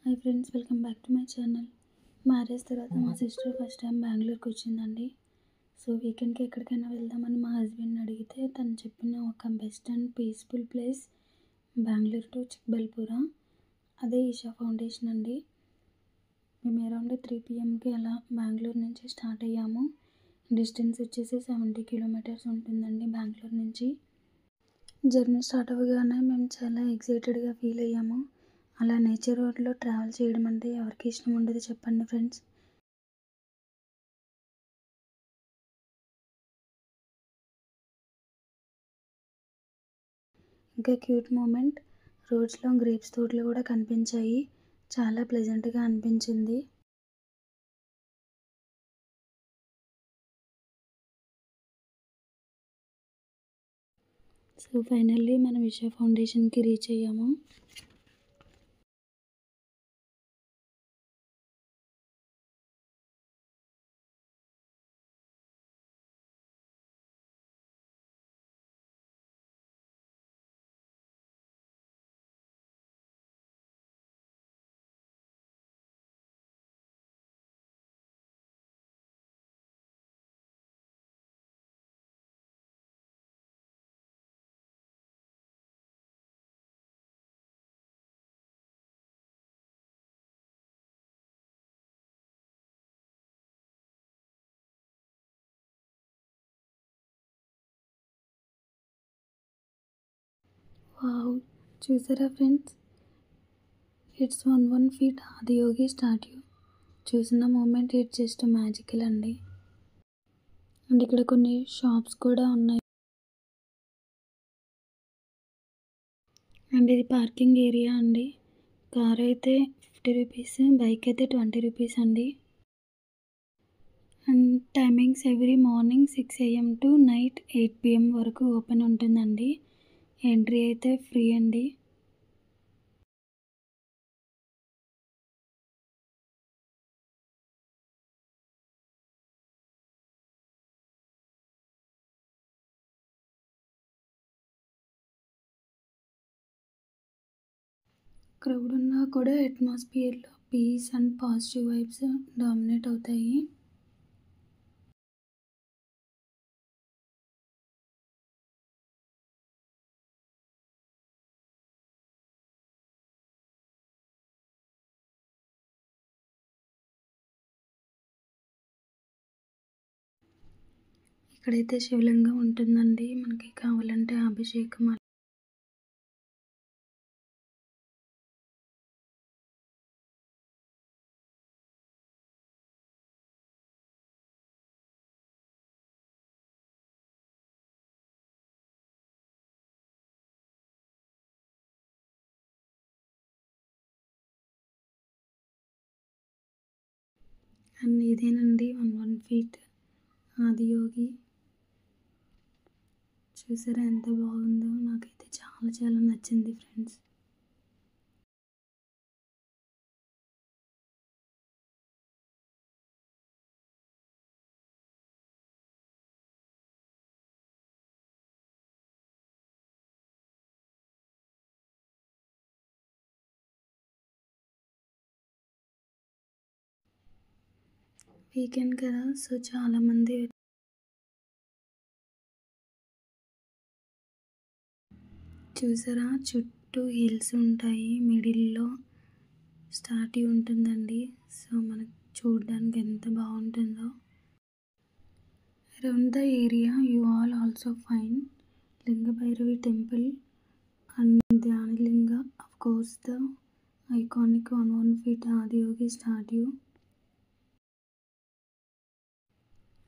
Hi friends, welcome back to my channel. Marriage తర్వాత మా sister first time బెంగళూరుకి వచ్చిందండి. సో వీకెండ్కి ఎక్కడికైనా వెళ్దామని మా హస్బెండ్ని అడిగితే తను చెప్పిన ఒక best and peaceful place Bengaluru to Chikballapur. అదే ఈషా ఫౌండేషన్ అండి. మేము అరౌండ్ 3 PM అలా బెంగళూరు నుంచి స్టార్ట్ అయ్యాము. డిస్టెన్స్ వచ్చేసి 70 kilometers ఉంటుందండి బెంగళూరు నుంచి. జర్నీ స్టార్ట్ అవ్వగానే మేము చాలా ఎక్సైటెడ్గా ఫీల్ అయ్యాము. అలా నేచర్ రోడ్లో ట్రావెల్ చేయడం అంటే ఎవరికి ఇష్టం ఉండదు చెప్పండి ఫ్రెండ్స్. ఇంకా క్యూట్ మూమెంట్, రోడ్స్లో గ్రేప్స్ తోటలు కూడా కనిపించాయి. చాలా ప్లెజెంట్గా అనిపించింది. సో ఫైనల్లీ మనం ఈషా ఫౌండేషన్కి రీచ్ అయ్యాము. వావ్, చూసారా friends, it's 1 feet Adiyogi statue. చూసిన మూమెంట్ ఇట్ జస్ట్ మ్యాజికల్ అండి. అండ్ ఇక్కడ కొన్ని షాప్స్ కూడా ఉన్నాయి. అండ్ ఇది పార్కింగ్ ఏరియా అండి. కార్ అయితే 50 rupees, బైక్ అయితే 20 rupees అండి. And timings every morning 6 AM to night 8 PM వరకు ఓపెన్ ఉంటుందండి. ఎంట్రీ అయితే ఫ్రీ అండి. క్రౌడ్ ఉన్నా కూడా అట్మాస్ఫియర్లో peace and positive vibes dominate అవుతాయి. ఇక్కడైతే శివలింగం ఉంటుందండి. మనకి కావాలంటే అభిషేకం అండ్ ఇదేనండి 1 feet ఆదియోగి. చూసారా ఎంత బాగుందో. నాకైతే చాలా చాలా నచ్చింది ఫ్రెండ్స్. వీకెండ్ కదా, సో చాలామంది చూసారా, చుట్టూ హిల్స్ ఉంటాయి, మిడిల్లో స్టాట్యూ ఉంటుందండి. సో మనకు చూడడానికి ఎంత బాగుంటుందో. Around the area you all also find Linga Bhairavi temple and Dhyanalinga, of course the iconic 1 feet Adiyogi statue.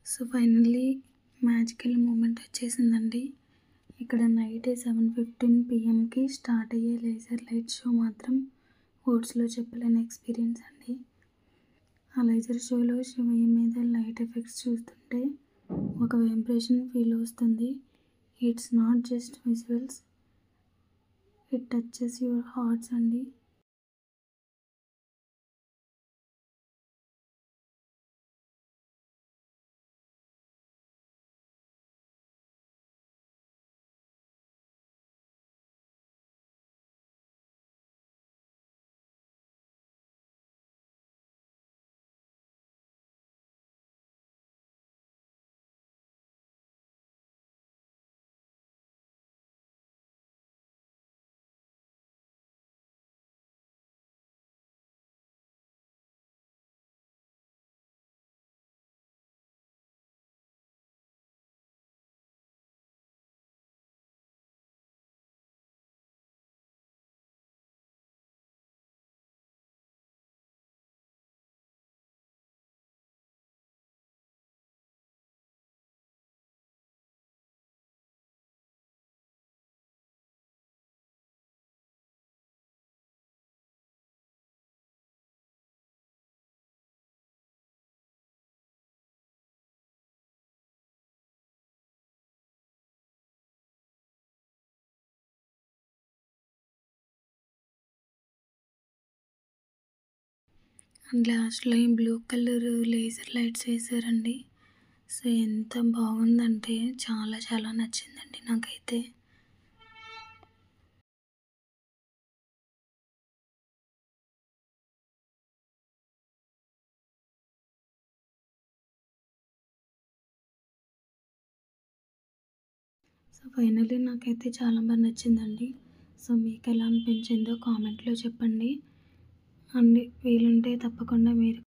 So finally magical moment వచ్చేసిందండి. ఇక్కడ నైట్ 7:15 PMకి స్టార్ట్ అయ్యే లేజర్ లైట్ షో మాత్రం వర్డ్స్లో చెప్పలేని ఎక్స్పీరియన్స్ అండి. ఆ లేజర్ షోలో శివయ్య మీద లైట్ ఎఫెక్ట్స్ చూస్తుంటే ఒక వైబ్రేషన్ ఫీల్ వస్తుంది. It's not just visuals, it touches your hearts అండి. అండ్ లాస్ట్‌లో ఈ బ్లూ కలర్ లేజర్ లైట్స్ వేశారండి. సో, ఎంత బాగుందంటే చాలా చాలా నచ్చిందండి నాకైతే. సో, ఫైనల్లీ నాకైతే చాలా నచ్చిందండి. సో, మీకెలా అనిపించిందో కామెంట్‌లో చెప్పండి. అండ్ వీలుంటే తప్పకుండా మీరు